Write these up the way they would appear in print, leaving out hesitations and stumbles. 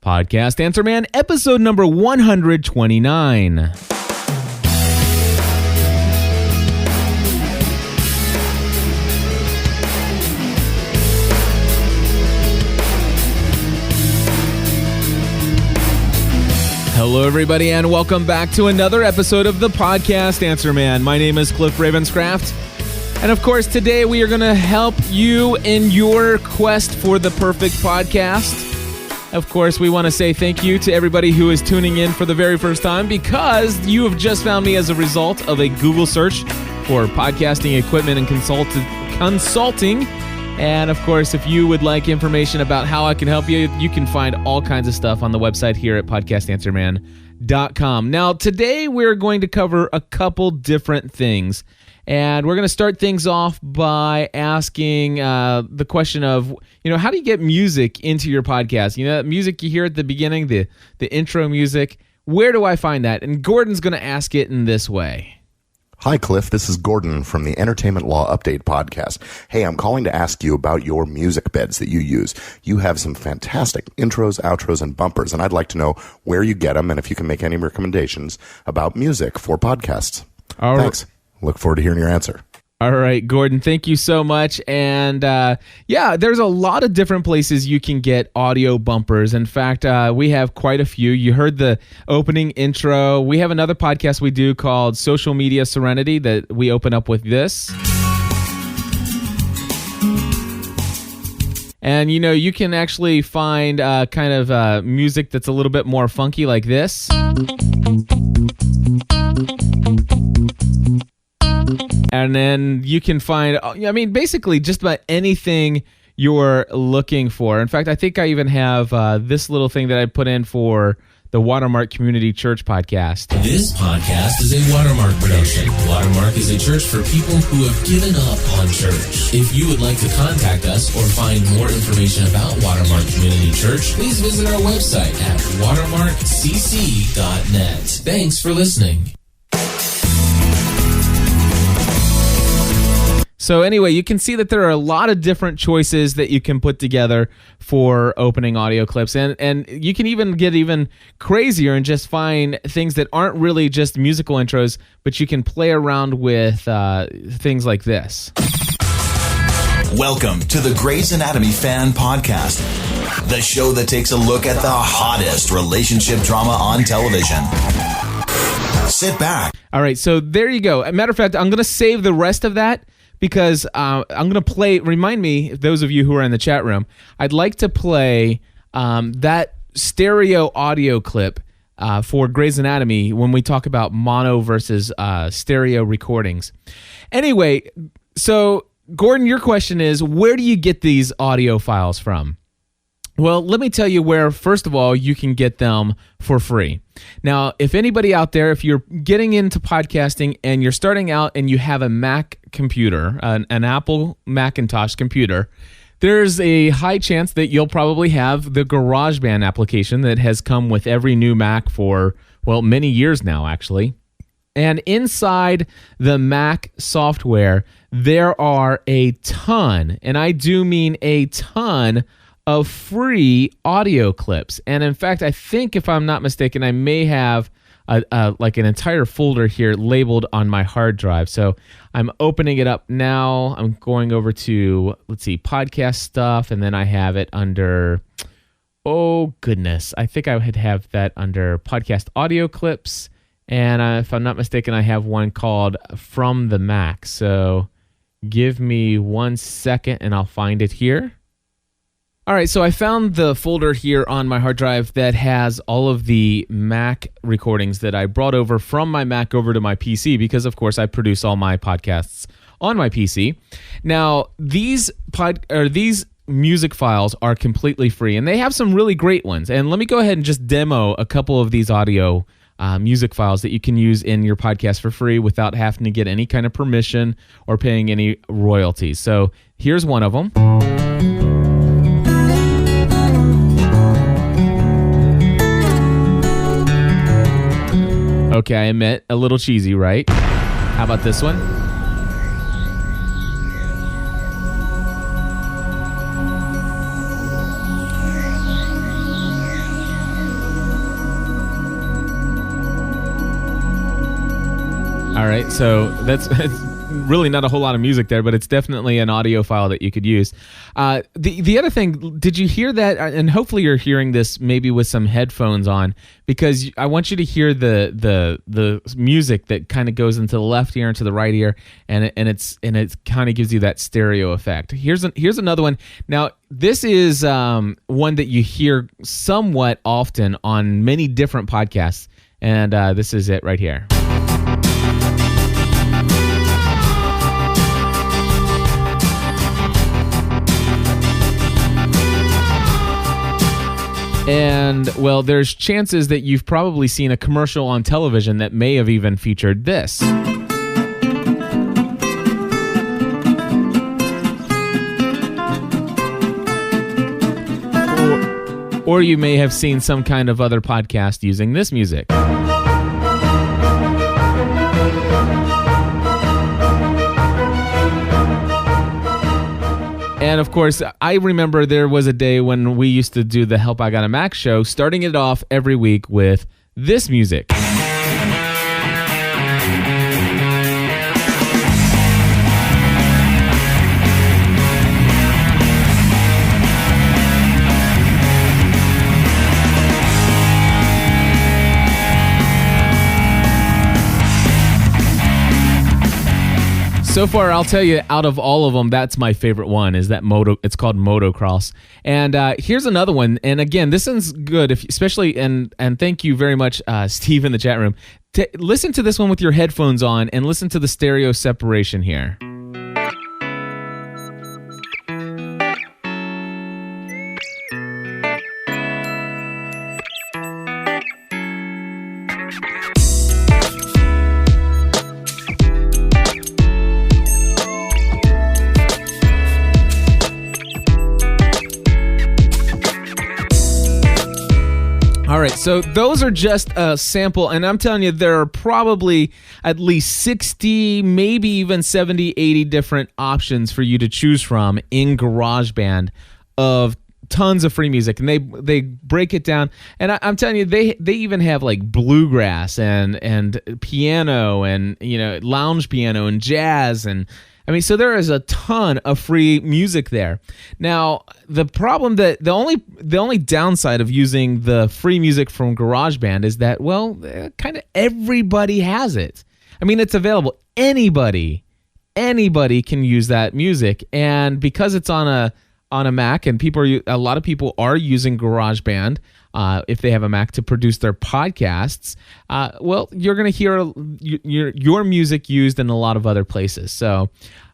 Podcast Answer Man, episode number 129. Hello, everybody, and welcome back to another episode of the Podcast Answer Man. My name is Cliff Ravenscraft, and of course, today we are going to help you in your quest for the perfect podcast. Of course, we want to say thank you to everybody who is tuning in for the very first time because you have just found me as a result of a Google search for podcasting equipment and consulting. And of course, if you would like information about how I can help you, you can find all kinds of stuff on the website here at podcastanswerman.com. Now, today we're going to cover a couple different things. And we're going to start things off by asking the question of, how do you get music into your podcast? That music you hear at the beginning, the intro music, where do I find that? And Gordon's going to ask it in this way. Hi, Cliff. This is Gordon from the Entertainment Law Update podcast. Hey, I'm calling to ask you about your music beds that you use. You have some fantastic intros, outros, and bumpers, and I'd like to know where you get them and if you can make any recommendations about music for podcasts. Thanks. Look forward to hearing your answer. All right, Gordon, thank you so much. And there's a lot of different places you can get audio bumpers. In fact, we have quite a few. You heard the opening intro. We have another podcast we do called Social Media Serenity that we open up with this. And, you can actually find kind of music that's a little bit more funky like this. And then you can find, basically just about anything you're looking for. In fact, I think I even have this little thing that I put in for the Watermark Community Church podcast. This podcast is a Watermark production. Watermark is a church for people who have given up on church. If you would like to contact us or find more information about Watermark Community Church, please visit our website at watermarkcc.net. Thanks for listening. So anyway, you can see that there are a lot of different choices that you can put together for opening audio clips. And you can even get even crazier and just find things that aren't really just musical intros, but you can play around with things like this. Welcome to the Grey's Anatomy Fan Podcast, the show that takes a look at the hottest relationship drama on television. Sit back. All right, so there you go. As a matter of fact, I'm going to save the rest of that because I'm going to play, remind me, those of you who are in the chat room, I'd like to play that stereo audio clip for Grey's Anatomy when we talk about mono versus stereo recordings. Anyway, so Gordon, your question is, where do you get these audio files from? Well, let me tell you where, first of all, you can get them for free. Now, if anybody out there, if you're getting into podcasting and you're starting out and you have a Mac computer, an Apple Macintosh computer, there's a high chance that you'll probably have the GarageBand application that has come with every new Mac for, many years now, actually. And inside the Mac software, there are a ton, and I do mean a ton, of free audio clips. And in fact, I think if I'm not mistaken, I may have like an entire folder here labeled on my hard drive. So I'm opening it up now. I'm going over to, podcast stuff, and then I have it under, I think I would have that under podcast audio clips. And if I'm not mistaken, I have one called From the Mac. So give me 1 second and I'll find it here. All right, so I found the folder here on my hard drive that has all of the Mac recordings that I brought over from my Mac over to my PC because, of course, I produce all my podcasts on my PC. Now, these music files are completely free, and they have some really great ones. And let me go ahead and just demo a couple of these audio music files that you can use in your podcast for free without having to get any kind of permission or paying any royalties. So here's one of them. Okay, I admit, a little cheesy, right? How about this one? All right, so it's really not a whole lot of music there, but it's definitely an audio file that you could use. The other thing, did you hear that? And hopefully you're hearing this maybe with some headphones on, because I want you to hear the music that kind of goes into the left ear and to the right ear, and it kind of gives you that stereo effect. Here's another one. Now this is one that you hear somewhat often on many different podcasts, and this is it right here. And, well, there's chances that you've probably seen a commercial on television that may have even featured this. Or you may have seen some kind of other podcast using this music. And of course, I remember there was a day when we used to do the Help I Got a Mac show, starting it off every week with this music. So far, I'll tell you, out of all of them, that's my favorite one, is that it's called Motocross. And here's another one. And again, this one's good, especially, and thank you very much, Steve, in the chat room. Listen to this one with your headphones on and listen to the stereo separation here. All right, so those are just a sample, and I'm telling you, there are probably at least 60, maybe even 70, 80 different options for you to choose from in GarageBand of tons of free music, and they break it down. And I'm telling you, they even have like bluegrass and piano and lounge piano and jazz, and I mean, so there is a ton of free music there. Now, the problem that the only downside of using the free music from GarageBand is that, well, kind of everybody has it. I mean, it's available. Anybody can use that music, and because it's on a Mac, and a lot of people are using GarageBand if they have a Mac to produce their podcasts. Well, you're going to hear your music used in a lot of other places. So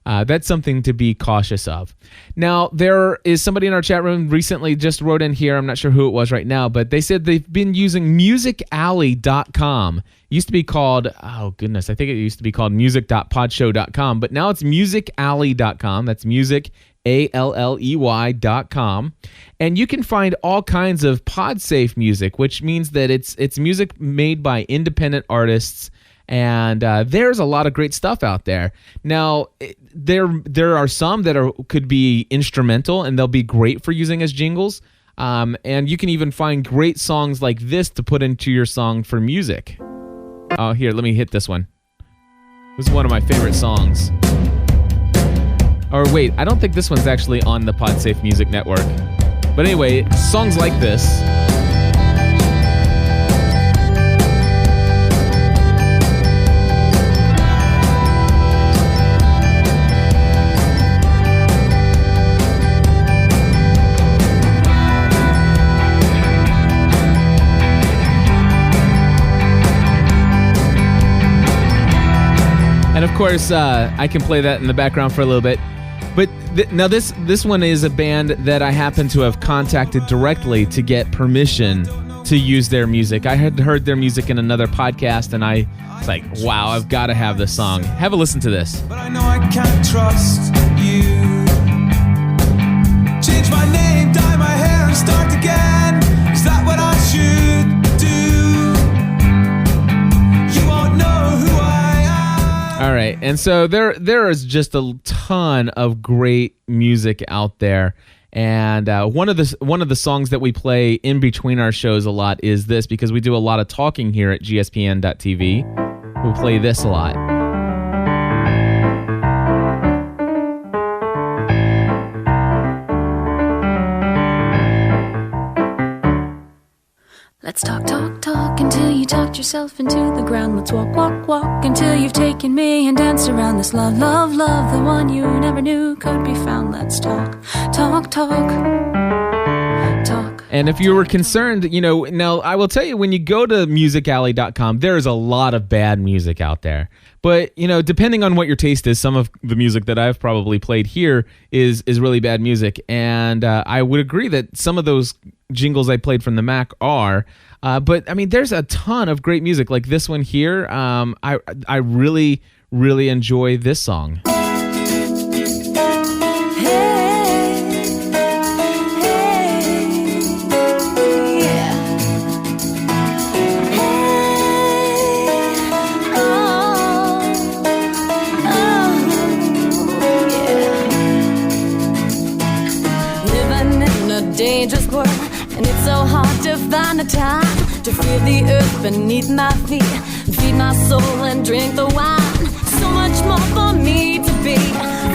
that's something to be cautious of. Now, there is somebody in our chat room recently just wrote in here. I'm not sure who it was right now, but they said they've been using musicalley.com. It used to be called, oh goodness, I think it used to be called music.podshow.com, but now it's musicalley.com. That's music, ALLEY.com. And you can find all kinds of pod-safe music, which means that it's music made by independent artists, and there's a lot of great stuff out there. Now, there are some that could be instrumental, and they'll be great for using as jingles. And you can even find great songs like this to put into your song for music. Oh, here, let me hit this one. This is one of my favorite songs. Or wait, I don't think this one's actually on the PodSafe Music Network. But anyway, songs like this. And of course, I can play that in the background for a little bit. But now this one is a band that I happen to have contacted directly to get permission to use their music. I had heard their music in another podcast, and I was like, wow, I've got to have this song. Have a listen to this. But I know I can't trust you. Change my name, dye my hair, and start again. Is that what I should do? You won't know who I am. All right, and so there is just a ton of great music out there, and one of the songs that we play in between our shows a lot is this, because we do a lot of talking here at gspn.tv. We play this a lot. Let's talk, talk, talk until you talked yourself into the ground. Let's walk, walk, walk until you've taken me and danced around this love, love, love, the one you never knew could be found. Let's talk, talk, talk, talk. And if you were concerned, now I will tell you, when you go to musicalley.com, there's a lot of bad music out there. But, depending on what your taste is, some of the music that I've probably played here is really bad music. And I would agree that some of those jingles I played from the Mac are. But, I mean, there's a ton of great music. Like this one here, I really, really enjoy this song. Dangerous world, and it's so hard to find the time to feel the earth beneath my feet, feed my soul and drink the wine. So much more for me to be,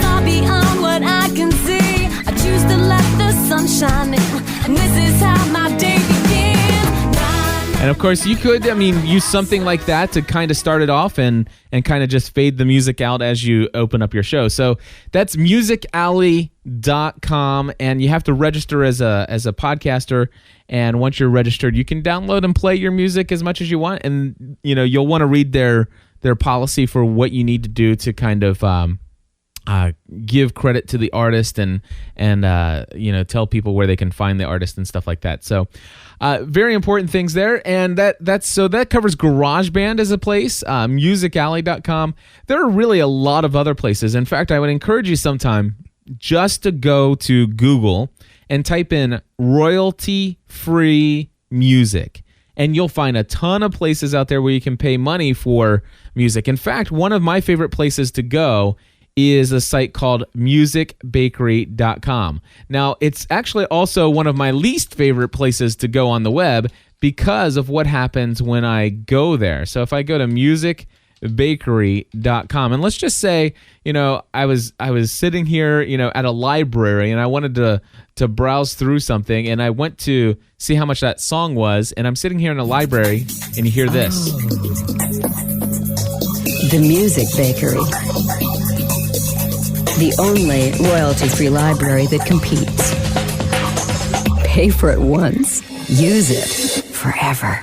far beyond what I can see. I choose to let the sun shine in, and this is how my day begins. And of course, you could, use something like that to kind of start it off and kind of just fade the music out as you open up your show. So that's musicalley.com, and you have to register as a podcaster. And once you're registered, you can download and play your music as much as you want. And you'll want to read their policy for what you need to do to kind of give credit to the artist and tell people where they can find the artist and stuff like that. So very important things there. And that covers GarageBand as a place, musicalley.com. There are really a lot of other places. In fact, I would encourage you sometime just to go to Google and type in royalty-free music. And you'll find a ton of places out there where you can pay money for music. In fact, one of my favorite places to go is a site called musicbakery.com. Now, it's actually also one of my least favorite places to go on the web because of what happens when I go there. So if I go to musicbakery.com, and let's just say, I was sitting here, at a library, and I wanted to browse through something, and I went to see how much that song was, and I'm sitting here in a library, and you hear this. The Music Bakery. The only royalty-free library that competes. Pay for it once, use it forever.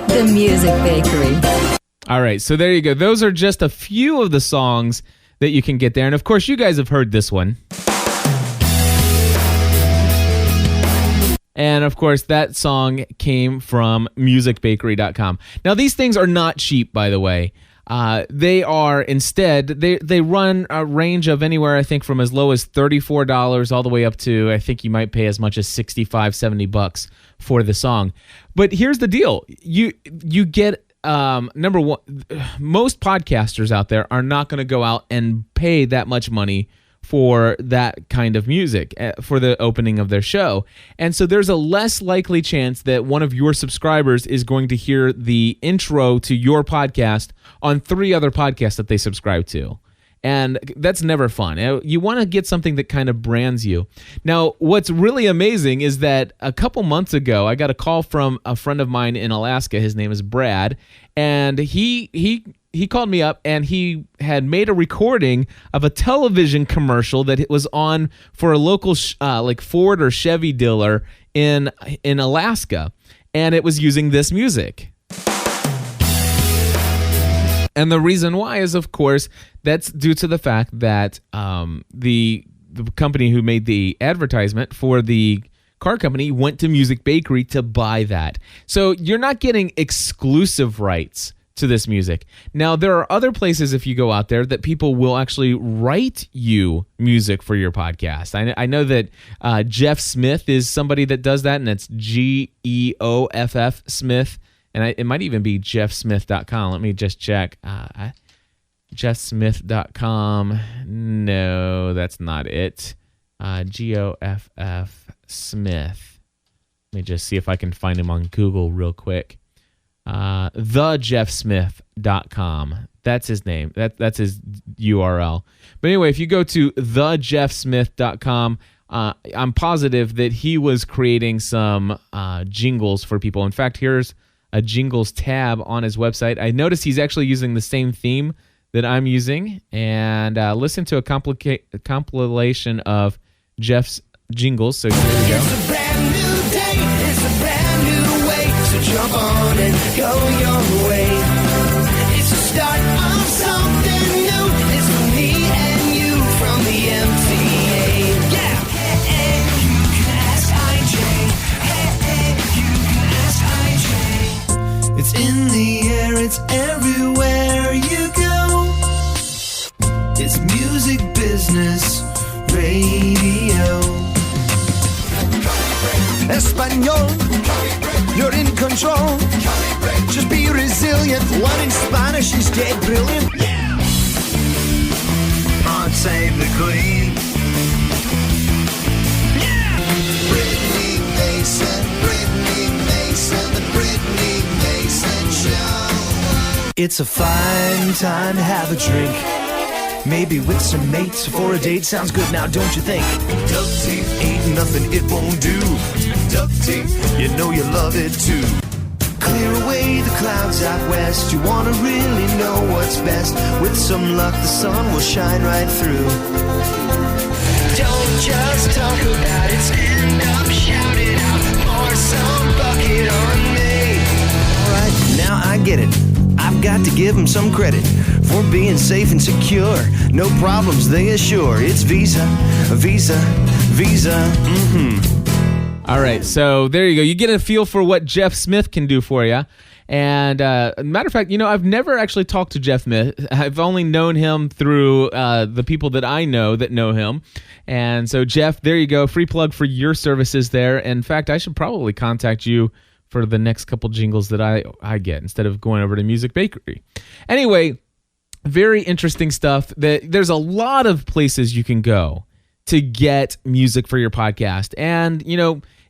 The Music Bakery. All right, so there you go. Those are just a few of the songs that you can get there. And of course, you guys have heard this one. And of course, that song came from musicbakery.com. Now, these things are not cheap, by the way. They are instead, they run a range of anywhere, I think, from as low as $34 all the way up to, I think you might pay as much as $65, $70 for the song. But here's the deal. You get, number one, most podcasters out there are not going to go out and pay that much money for that kind of music for the opening of their show. And so there's a less likely chance that one of your subscribers is going to hear the intro to your podcast on 3 other podcasts that they subscribe to. And that's never fun. You want to get something that kind of brands you. Now, what's really amazing is that a couple months ago, I got a call from a friend of mine in Alaska. His name is Brad, and he called me up, and he had made a recording of a television commercial that it was on for a local like Ford or Chevy dealer in Alaska, and it was using this music. And the reason why is, of course, that's due to the fact that the company who made the advertisement for the car company went to Music Bakery to buy that. So you're not getting exclusive rights to this music. Now, there are other places, if you go out there, that people will actually write you music for your podcast. I know that Jeff Smith is somebody that does that, and it's Geoff Smith. And it might even be jeffsmith.com. Let me just check. Jeffsmith.com. No, that's not it. Geoff Smith. Let me just see if I can find him on Google real quick. TheJeffSmith.com. That's his name. That's his URL. But anyway, if you go to TheJeffSmith.com, I'm positive that he was creating some jingles for people. In fact, here's a jingles tab on his website. I noticed he's actually using the same theme that I'm using, and listen to a compilation of Jeff's jingles. So here we go. It's a brand new day, it's a brand new way, so jump on and go your way. It's the start of something new, it's for me and you from the MTA. Yeah! Hey, you can ask IJ. Hey, you can ask IJ. It's in the air, it's everywhere you go. It's music business radio. Espanol, you're in control. Just be resilient. One in Spanish is dead brilliant. On Save the Queen. Brittany Mason, the Brittany Mason Show. It's a fine time to have a drink. Maybe with some mates for a date sounds good now, don't you think? Duck tape ain't nothing it won't do. Duct tape, you know you love it too. Clear away the clouds out west. You wanna really know what's best. With some luck, the sun will shine right through. Don't just talk about it, stand up, shout it out. Pour some bucket on me. Alright, now I get it. I've got to give them some credit for being safe and secure. No problems, they assure. It's Visa. All right, so there you go. You get a feel for what Jeff Smith can do for you. And matter of fact, I've never actually talked to Jeff Smith. I've only known him through the people that I know that know him. And so, Jeff, there you go. Free plug for your services there. In fact, I should probably contact you for the next couple jingles that I get instead of going over to Music Bakery. Anyway, very interesting stuff. There's a lot of places you can go to get music for your podcast. And,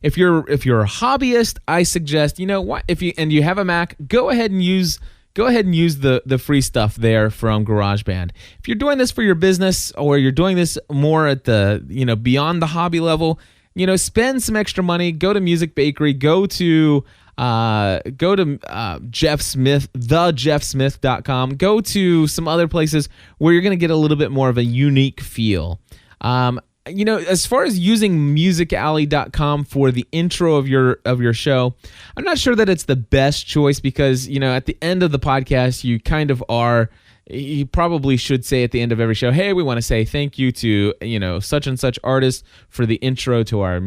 if you're a hobbyist, I suggest, if you have a Mac, go ahead and use the free stuff there from GarageBand. If you're doing this for your business, or you're doing this more at the, beyond the hobby level, spend some extra money, go to Music Bakery, go to Jeff Smith, thejeffsmith.com, go to some other places where you're going to get a little bit more of a unique feel. As far as using musicalley.com for the intro of your show, I'm not sure that it's the best choice because, at the end of the podcast, you kind of are, you probably should say at the end of every show, hey, we want to say thank you to, such and such artist for the intro to our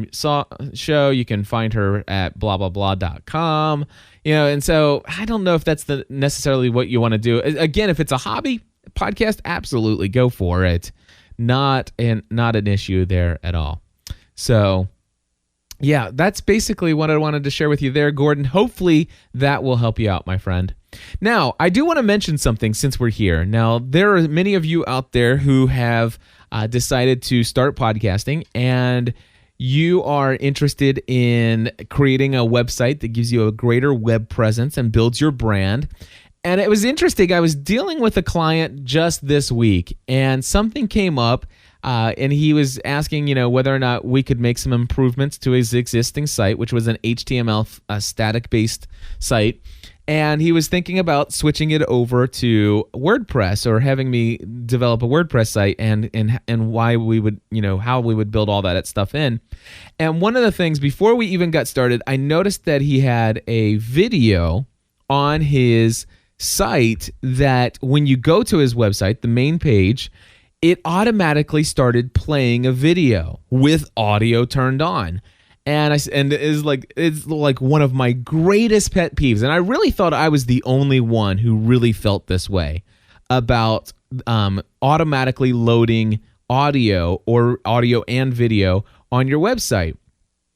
show. You can find her at blah, blah, blah.com, and so I don't know if that's necessarily what you want to do. Again, if it's a hobby podcast, absolutely go for it. Not an issue there at all. So, yeah, that's basically what I wanted to share with you there, Gordon. Hopefully that will help you out, my friend. Now, I do want to mention something since we're here. Now, there are many of you out there who have decided to start podcasting, and you are interested in creating a website that gives you a greater web presence and builds your brand. And it was interesting. I was dealing with a client just this week, and something came up, and he was asking, whether or not we could make some improvements to his existing site, which was an HTML static-based site. And he was thinking about switching it over to WordPress, or having me develop a WordPress site, and why we would, how we would build all that stuff in. And one of the things, before we even got started, I noticed that he had a video on his site that when you go to his website, the main page, it automatically started playing a video with audio turned on. And it's like one of my greatest pet peeves. And I really thought I was the only one who really felt this way about automatically loading audio or audio and video on your website.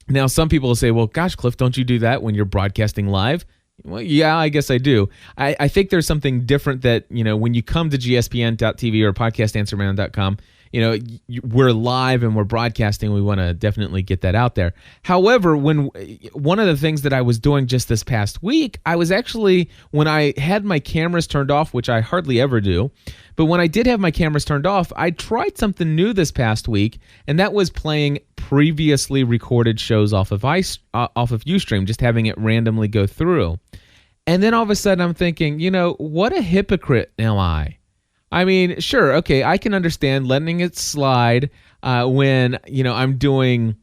Now, some people will say, well, gosh, Cliff, don't you do that when you're broadcasting live? Well, yeah, I guess I do. I think there's something different that, when you come to gspn.tv or podcastanswerman.com, we're live and we're broadcasting. We want to definitely get that out there. However, one of the things that I was doing just this past week, I was actually, when I had my cameras turned off, which I hardly ever do, but when I did have my cameras turned off, I tried something new this past week, and that was playing previously recorded shows off of Ustream, just having it randomly go through. And then all of a sudden I'm thinking, what a hypocrite am I? I mean, sure, okay, I can understand letting it slide when, I'm doing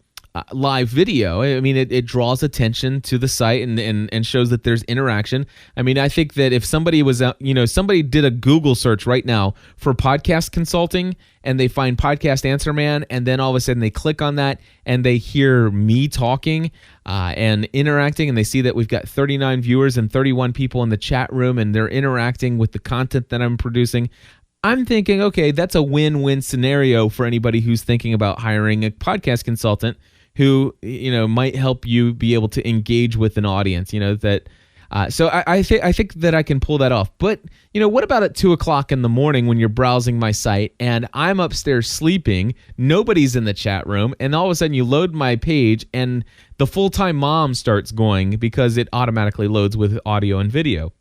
live video. I mean, it draws attention to the site and shows that there's interaction. I mean, I think that if somebody was, somebody did a Google search right now for podcast consulting, and they find Podcast Answer Man, and then all of a sudden they click on that and they hear me talking and interacting, and they see that we've got 39 viewers and 31 people in the chat room, and they're interacting with the content that I'm producing. I'm thinking, okay, that's a win-win scenario for anybody who's thinking about hiring a podcast consultant who, might help you be able to engage with an audience, so I think that I can pull that off. But, what about at 2:00 in the morning when you're browsing my site and I'm upstairs sleeping, nobody's in the chat room, and all of a sudden you load my page and the full-time mom starts going because it automatically loads with audio and video.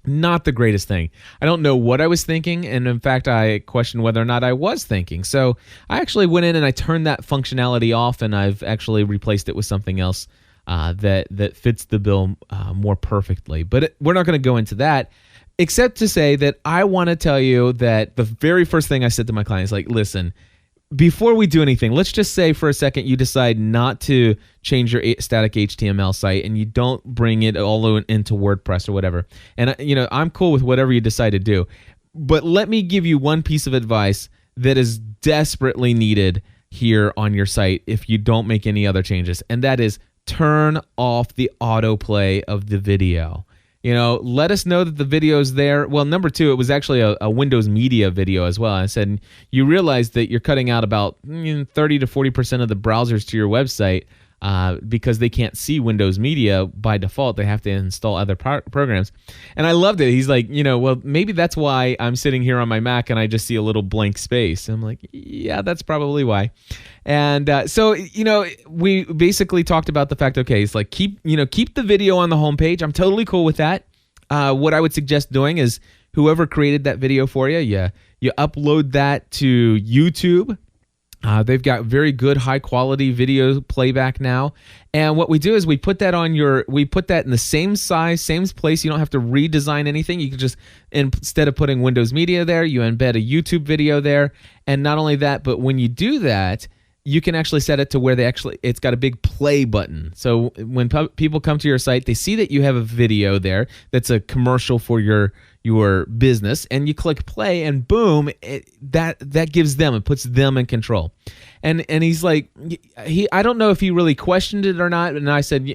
Not the greatest thing. I don't know what I was thinking, and in fact, I questioned whether or not I was thinking. So I actually went in and I turned that functionality off, and I've actually replaced it with something else that fits the bill more perfectly. But we're not going to go into that, except to say that I want to tell you that the very first thing I said to my client is like, listen, before we do anything, let's just say for a second you decide not to change your static HTML site and you don't bring it all into WordPress or whatever. And I'm cool with whatever you decide to do. But let me give you one piece of advice that is desperately needed here on your site if you don't make any other changes. And that is turn off the autoplay of the video. Let us know that the video is there. Well, number two, it was actually a Windows Media video as well. I said, you realize that you're cutting out about 30 to 40% of the browsers to your website because they can't see Windows Media by default. They have to install other programs. And I loved it. He's like, well, maybe that's why I'm sitting here on my Mac and I just see a little blank space. And I'm like, yeah, that's probably why. And so, we basically talked about the fact, okay, it's like keep the video on the homepage. I'm totally cool with that. What I would suggest doing is whoever created that video for you, you upload that to YouTube. They've got very good high quality video playback now. And what we do is we put that in the same size, same place. You don't have to redesign anything. You can just, instead of putting Windows Media there, you embed a YouTube video there. And not only that, but when you do that, you can actually set it to where it's got a big play button. So when people come to your site, they see that you have a video there that's a commercial for your business, and you click play, and boom, that gives them, it puts them in control. And he's like, I don't know if he really questioned it or not. And I said,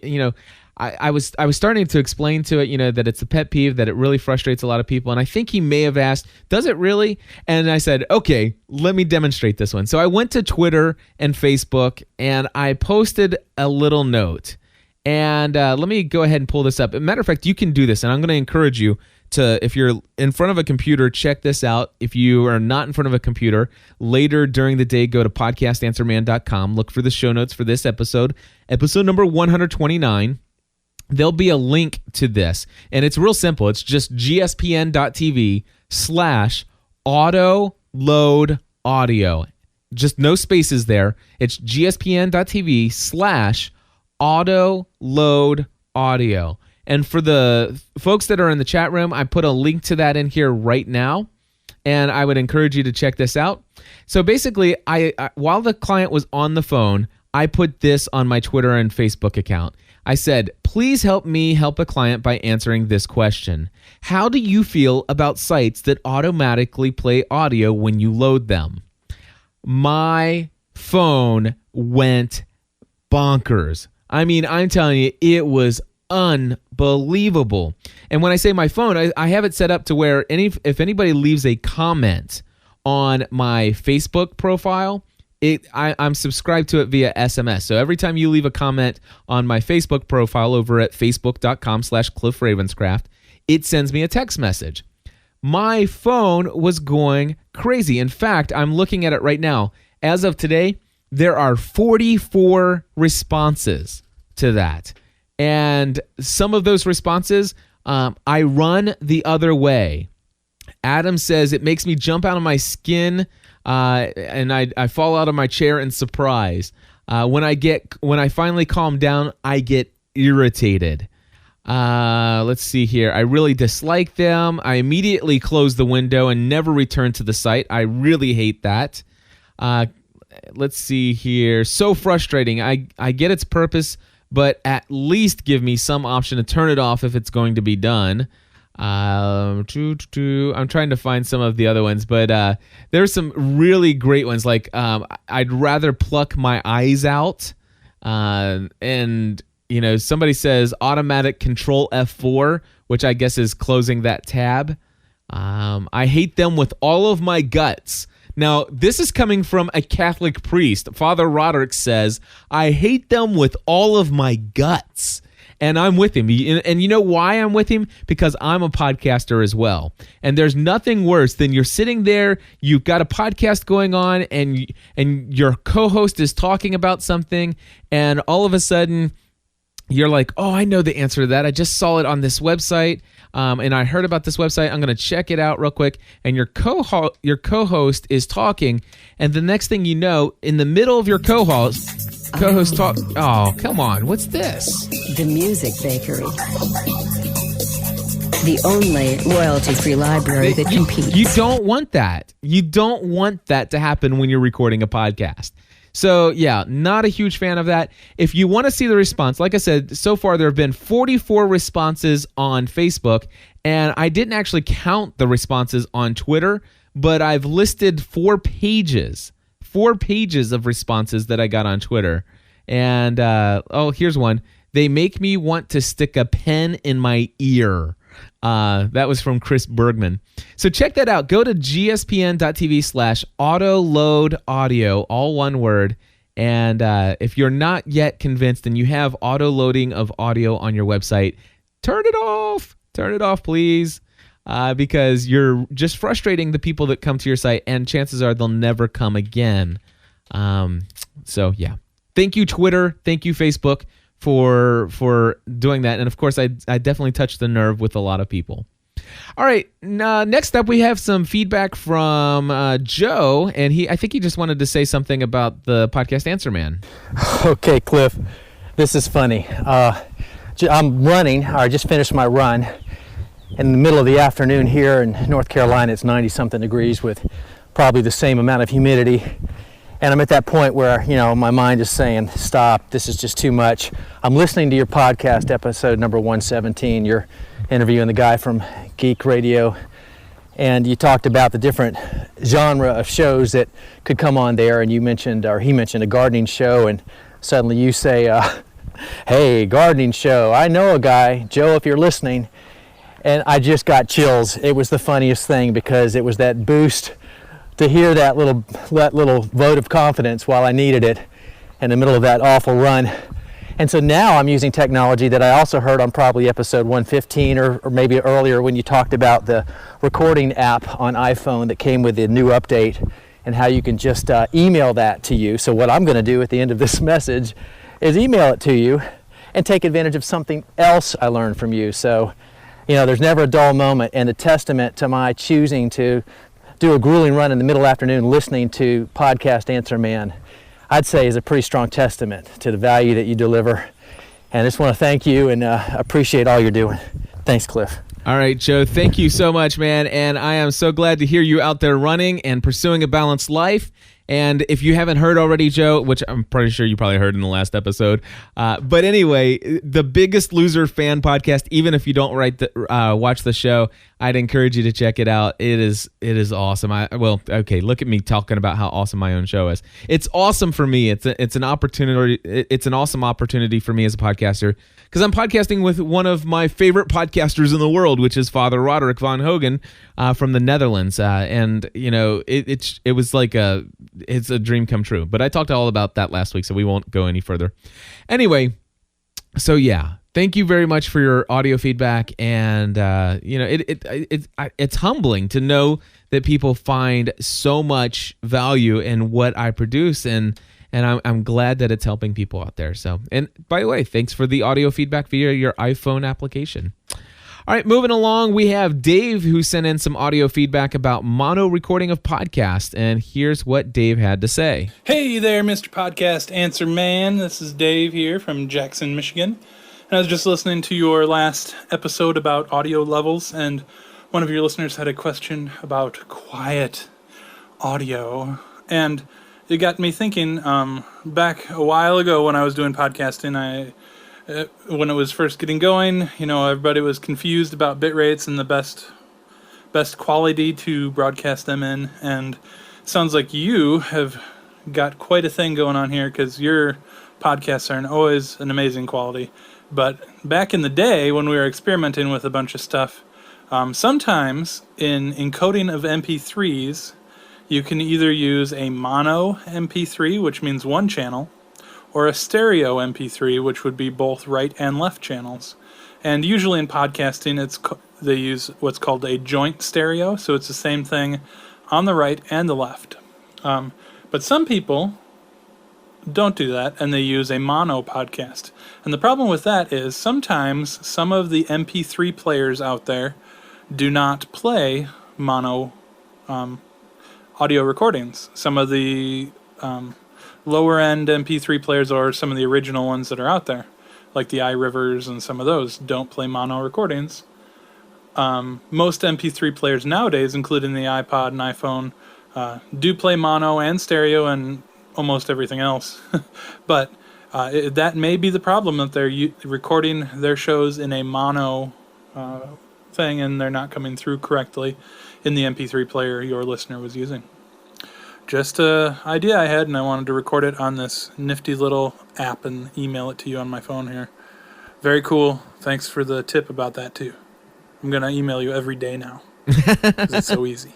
I was starting to explain to it, that it's a pet peeve, that it really frustrates a lot of people. And I think he may have asked, does it really? And I said, okay, let me demonstrate this one. So I went to Twitter and Facebook and I posted a little note. And let me go ahead and pull this up. As a matter of fact, you can do this. And I'm going to encourage you to, if you're in front of a computer, check this out. If you are not in front of a computer, later during the day, go to podcastanswerman.com. Look for the show notes for this episode number 129. there'll be a link to this. And it's real simple. It's just gspn.tv/auto-load-audio. Just no spaces there. It's gspn.tv/auto-load-audio. And for the folks that are in the chat room, I put a link to that in here right now. And I would encourage you to check this out. So basically, I while the client was on the phone, I put this on my Twitter and Facebook account. I said, please help me help a client by answering this question. How do you feel about sites that automatically play audio when you load them? My phone went bonkers. I mean, I'm telling you, it was unbelievable. And when I say my phone, I have it set up to where if anybody leaves a comment on my Facebook profile, I'm subscribed to it via SMS. So every time you leave a comment on my Facebook profile over at facebook.com/Cliff Ravenscraft, it sends me a text message. My phone was going crazy. In fact, I'm looking at it right now. As of today, there are 44 responses to that. And some of those responses, I run the other way. Adam says, it makes me jump out of my skin and I fall out of my chair in surprise. When I finally calm down, I get irritated. Let's see here. I really dislike them. I immediately close the window and never return to the site. I really hate that. Let's see here. So frustrating. I get its purpose, but at least give me some option to turn it off if it's going to be done. I'm trying to find some of the other ones, but there's some really great ones. Like I'd rather pluck my eyes out. And somebody says automatic control F4, which I guess is closing that tab. I hate them with all of my guts. Now, this is coming from a Catholic priest. Father Roderick says, I hate them with all of my guts. And I'm with him. And you know why I'm with him? Because I'm a podcaster as well. And there's nothing worse than you're sitting there, you've got a podcast going on, and your co-host is talking about something, and all of a sudden you're like, oh, I know the answer to that. I just saw it on this website, and I heard about this website. I'm going to check it out real quick. And your co-host is talking, and the next thing you know, in the middle of your co-host talk. Oh, come on. What's this? The Music Bakery. The only royalty-free library that competes. You don't want that. You don't want that to happen when you're recording a podcast. So, yeah, not a huge fan of that. If you want to see the response, like I said, so far there have been 44 responses on Facebook, and I didn't actually count the responses on Twitter, but I've listed 4 pages of responses that I got on Twitter. And, here's one. They make me want to stick a pen in my ear. That was from Chris Bergman. So check that out. Go to gspn.tv/auto-load-audio, all one word. And if you're not yet convinced and you have auto-loading of audio on your website, turn it off. Turn it off, please. Because you're just frustrating the people that come to your site, and chances are they'll never come again. So, yeah. Thank you, Twitter. Thank you, Facebook, for doing that. And, of course, I definitely touched the nerve with a lot of people. All right. Next up, we have some feedback from Joe, and I think he just wanted to say something about the podcast Answer Man. Okay, Cliff. This is funny. I'm running. I just finished my run. In the middle of the afternoon here in North Carolina, it's 90-something degrees with probably the same amount of humidity. And I'm at that point where, my mind is saying, stop, this is just too much. I'm listening to your podcast, episode number 117. You're interviewing the guy from Geek Radio. And you talked about the different genre of shows that could come on there. And he mentioned a gardening show. And suddenly you say, hey, gardening show. I know a guy, Joe, if you're listening. And I just got chills. It was the funniest thing because it was that boost to hear that little vote of confidence while I needed it in the middle of that awful run. And so now I'm using technology that I also heard on probably episode 115 or maybe earlier when you talked about the recording app on iPhone that came with the new update and how you can just email that to you. So what I'm going to do at the end of this message is email it to you. and take advantage of something else I learned from you. So, there's never a dull moment, and a testament to my choosing to do a grueling run in the middle afternoon listening to Podcast Answer Man, I'd say is a pretty strong testament to the value that you deliver. And I just want to thank you and appreciate all you're doing. Thanks, Cliff. All right, Joe, thank you so much, man. And I am so glad to hear you out there running and pursuing a balanced life. And if you haven't heard already, Joe, which I'm pretty sure you probably heard in the last episode, but anyway, the Biggest Loser fan podcast, even if you don't watch the show, I'd encourage you to check it out. It is awesome. Look at me talking about how awesome my own show is. It's awesome for me. It's an opportunity. It's an awesome opportunity for me as a podcaster, because I'm podcasting with one of my favorite podcasters in the world, which is Father Roderick Van Hogen from the Netherlands. And it was like it's a dream come true. But I talked all about that last week, so we won't go any further. Anyway, so yeah, thank you very much for your audio feedback. And it's humbling to know that people find so much value in what I produce, and I'm glad that it's helping people out there. So, and by the way, thanks for the audio feedback via your iPhone application. All right, moving along, we have Dave, who sent in some audio feedback about mono recording of podcasts, and here's what Dave had to say. Hey there, Mr. Podcast Answer Man. This is Dave here from Jackson, Michigan. And I was just listening to your last episode about audio levels, and one of your listeners had a question about quiet audio. And it got me thinking, back a while ago when I was doing podcasting, when it was first getting going, everybody was confused about bit rates and the best quality to broadcast them in. And it sounds like you have got quite a thing going on here, because your podcasts are always an amazing quality. But back in the day when we were experimenting with a bunch of stuff, sometimes in encoding of MP3s, you can either use a mono MP3, which means one channel, or a stereo MP3, which would be both right and left channels. And usually in podcasting, they use what's called a joint stereo, so it's the same thing on the right and the left. But some people don't do that, and they use a mono podcast. And the problem with that is sometimes some of the MP3 players out there do not play mono audio recordings. Some of the lower end MP3 players, or some of the original ones that are out there, like the iRivers and some of those, don't play mono recordings. Most MP3 players nowadays, including the iPod and iPhone, do play mono and stereo and almost everything else. But that may be the problem, that they're recording their shows in a mono thing, and they're not coming through correctly in the MP3 player your listener was using. Just an idea I had, and I wanted to record it on this nifty little app and email it to you on my phone here. Very cool. Thanks for the tip about that, too. I'm going to email you every day now, because it's so easy.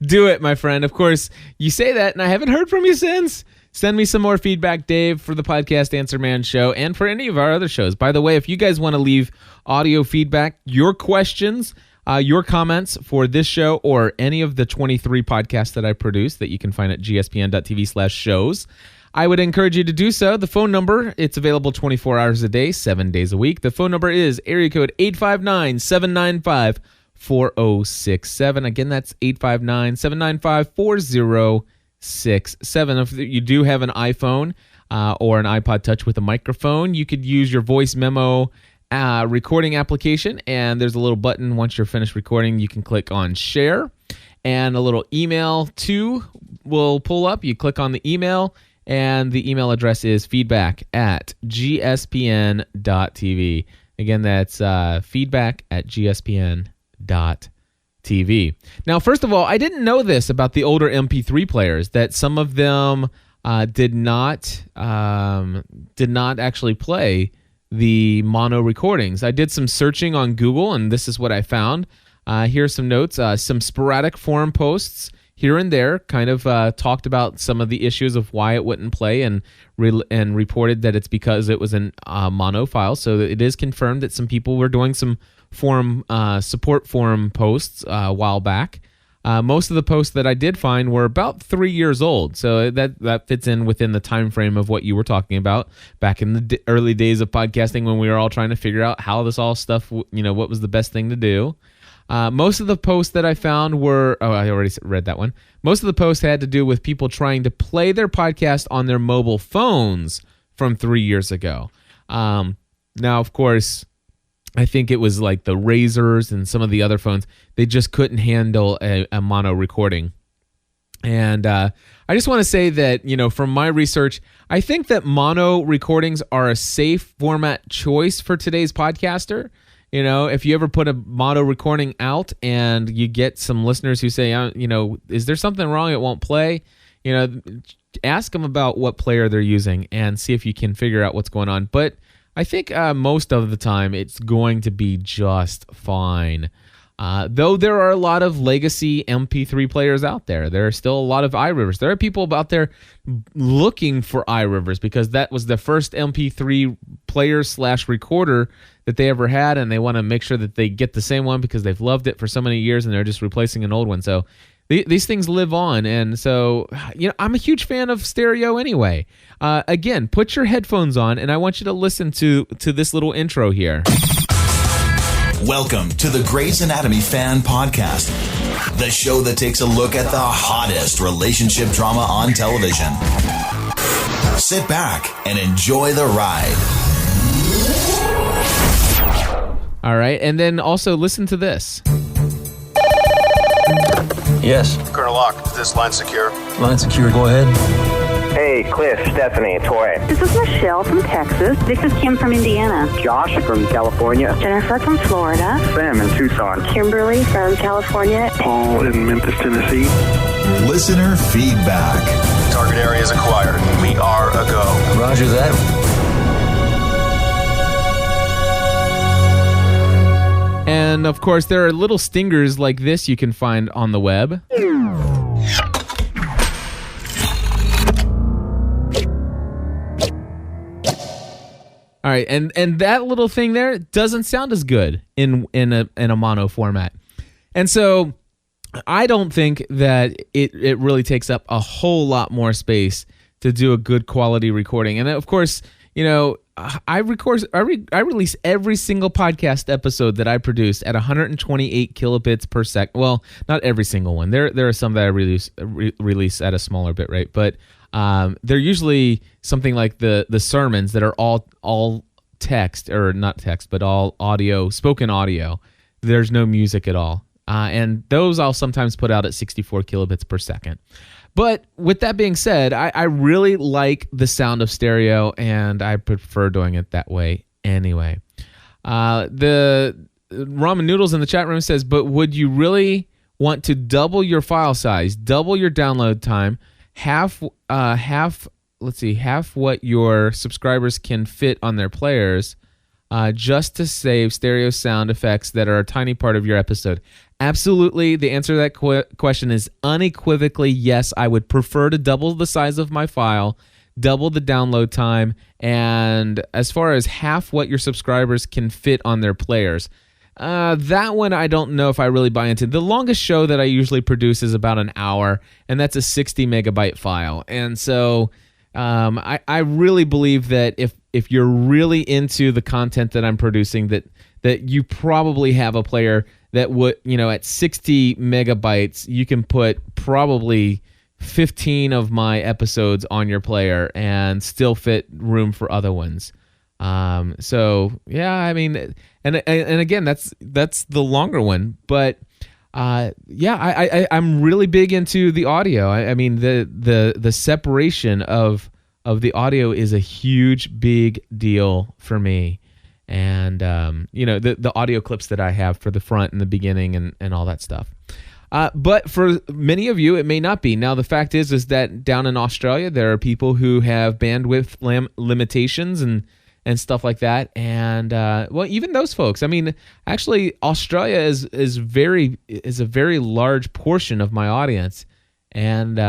Do it, my friend. Of course, you say that, and I haven't heard from you since. Send me some more feedback, Dave, for the Podcast Answer Man show and for any of our other shows. By the way, if you guys want to leave audio feedback, your questions, your comments for this show or any of the 23 podcasts that I produce that you can find at gspn.tv/shows, I would encourage you to do so. The phone number, it's available 24 hours a day, 7 days a week. The phone number is area code 859-795-4067. Again, that's 859-795-4067. If you do have an iPhone or an iPod Touch with a microphone, you could use your voice memo recording application, and there's a little button once you're finished recording. You can click on share, and a little email too will pull up. You click on the email, and the email address is feedback@gspn.tv. Again, that's feedback@gspn.tv. Now, first of all, I didn't know this about the older MP3 players, that some of them did not actually play the mono recordings. I did some searching on Google, and this is what I found. Here are some notes. Some sporadic forum posts here and there kind of talked about some of the issues of why it wouldn't play, and reported that it's because it was in mono file. So it is confirmed that some people were doing some forum support forum posts a while back. Most of the posts that I did find were about 3 years old, so that fits in within the time frame of what you were talking about back in the early days of podcasting when we were all trying to figure out how this all stuff, what was the best thing to do. Most of the posts that I found were, I already read that one. Most of the posts had to do with people trying to play their podcast on their mobile phones from 3 years ago. Now, of course, I think it was like the Razors and some of the other phones. They just couldn't handle a mono recording. And I just want to say that, from my research, I think that mono recordings are a safe format choice for today's podcaster. If you ever put a mono recording out and you get some listeners who say, is there something wrong? It won't play. Ask them about what player they're using and see if you can figure out what's going on. But I think most of the time it's going to be just fine. Though there are a lot of legacy MP3 players out there. There are still a lot of iRivers. There are people out there looking for iRivers because that was the first MP3 player / recorder that they ever had, and they want to make sure that they get the same one because they've loved it for so many years and they're just replacing an old one. So these things live on, and so I'm a huge fan of stereo anyway. Again, put your headphones on, and I want you to listen to this little intro here. Welcome to the Grey's Anatomy Fan Podcast, the show that takes a look at the hottest relationship drama on television. Sit back and enjoy the ride. All right, and then also listen to this. Yes. Colonel Locke, is this line secure? Line secure, go ahead. Hey, Cliff, Stephanie, Tori. This is Michelle from Texas. This is Kim from Indiana. Josh from California. Jennifer from Florida. Sam in Tucson. Kimberly from California. Paul in Memphis, Tennessee. Listener feedback. Target area is acquired. We are a go. Roger that. And of course, there are little stingers like this you can find on the web. All right, and that little thing there doesn't sound as good in a mono format. And so I don't think that it really takes up a whole lot more space to do a good quality recording. And of course, I release every single podcast episode that I produce at 128 kilobits per second. Well, not every single one. There are some that I release at a smaller bit rate, but they're usually something like the sermons that are all text, or not text, but all audio, spoken audio. There's no music at all. And those I'll sometimes put out at 64 kilobits per second. But with that being said, I really like the sound of stereo, and I prefer doing it that way anyway. The Ramen Noodles in the chat room says, but would you really want to double your file size, double your download time, half what your subscribers can fit on their players, just to save stereo sound effects that are a tiny part of your episode? Absolutely. The answer to that question is unequivocally yes. I would prefer to double the size of my file, double the download time, and as far as half what your subscribers can fit on their players, that one I don't know if I really buy into. The longest show that I usually produce is about an hour, and that's a 60 megabyte file. And so I really believe that if you're really into the content that I'm producing, that you probably have a player that would, at 60 megabytes, you can put probably 15 of my episodes on your player and still fit room for other ones. So yeah, I mean, and again, that's the longer one, but yeah, I'm really big into the audio. I mean, the separation of the audio is a huge, big deal for me. And, the audio clips that I have for the front and the beginning and all that stuff. But for many of you, it may not be. Now, the fact is that down in Australia, there are people who have bandwidth limitations and stuff like that. And, well, even those folks, I mean, actually, Australia is a very large portion of my audience. And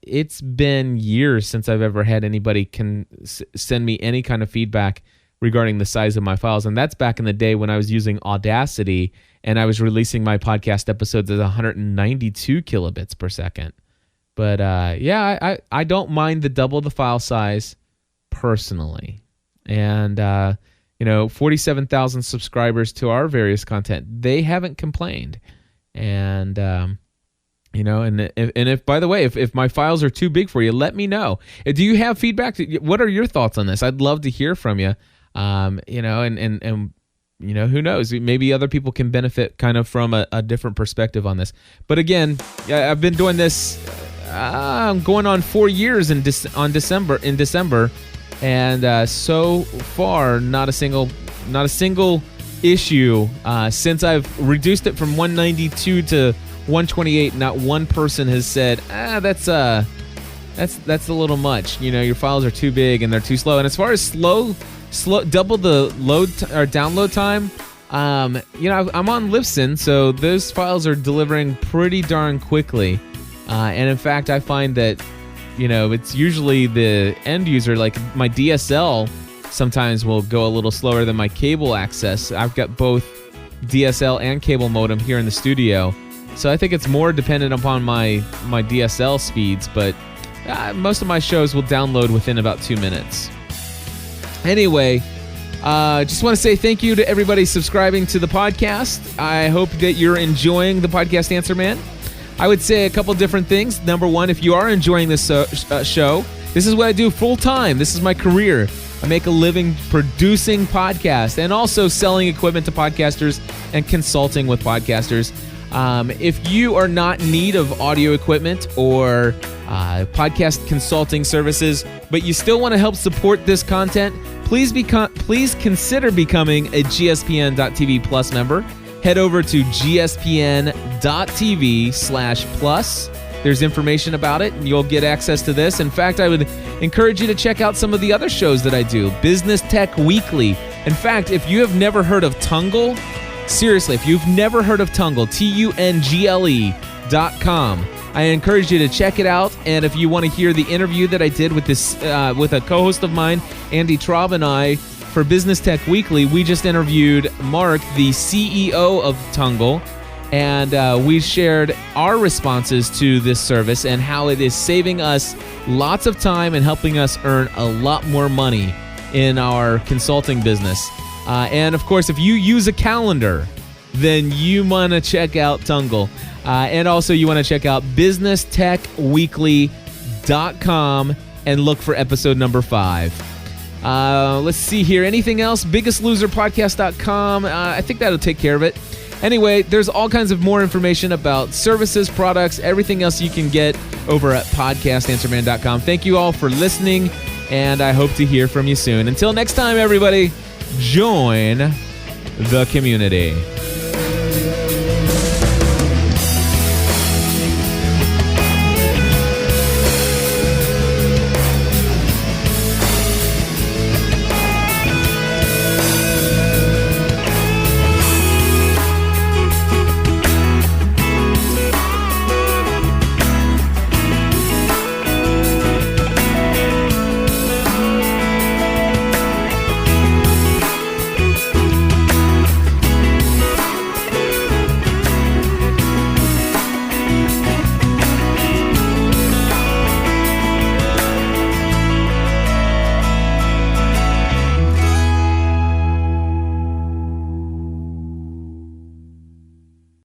it's been years since I've ever had anybody can send me any kind of feedback regarding the size of my files. And that's back in the day when I was using Audacity and I was releasing my podcast episodes at 192 kilobits per second. But I don't mind the double the file size personally. And 47,000 subscribers to our various content, they haven't complained. And and if by the way, if my files are too big for you, let me know. Do you have feedback? What are your thoughts on this? I'd love to hear from you. And who knows? Maybe other people can benefit kind of from a different perspective on this. But again, I've been doing this. I'm going on 4 years in December, and so far, not a single issue since I've reduced it from 192 to 128. Not one person has said, that's a little much. Your files are too big and they're too slow. And as far as slow, double the load or download time. I'm on Libsyn, so those files are delivering pretty darn quickly. And in fact, I find that it's usually the end user, like my DSL sometimes will go a little slower than my cable access. I've got both DSL and cable modem here in the studio, so I think it's more dependent upon my DSL speeds, but most of my shows will download within about 2 minutes. Anyway, just want to say thank you to everybody subscribing to the podcast. I hope that you're enjoying the podcast Answer Man. I would say a couple different things. Number one, if you are enjoying this show, this is what I do full time. This is my career. I make a living producing podcasts and also selling equipment to podcasters and consulting with podcasters. If you are not in need of audio equipment or podcast consulting services, but you still want to help support this content, please consider becoming a GSPN.TV Plus member. Head over to gspn.tv/plus. There's information about it, and you'll get access to this. In fact, I would encourage you to check out some of the other shows that I do. Business Tech Weekly. In fact, if you have never heard of Tungle, seriously, if you've never heard of Tungle, TUNGLE.com, I encourage you to check it out. And if you want to hear the interview that I did with with a co-host of mine, Andy Traub, and I, for Business Tech Weekly, we just interviewed Mark, the CEO of Tungle, and we shared our responses to this service and how it is saving us lots of time and helping us earn a lot more money in our consulting business. And of course, if you use a calendar, then you want to check out Tungle. And also you want to check out businesstechweekly.com and look for episode number 5. Let's see here. Anything else? BiggestLoserPodcast.com. I think that'll take care of it. Anyway, there's all kinds of more information about services, products, everything else you can get over at podcastanswerman.com. Thank you all for listening, and I hope to hear from you soon. Until next time, everybody, join the community.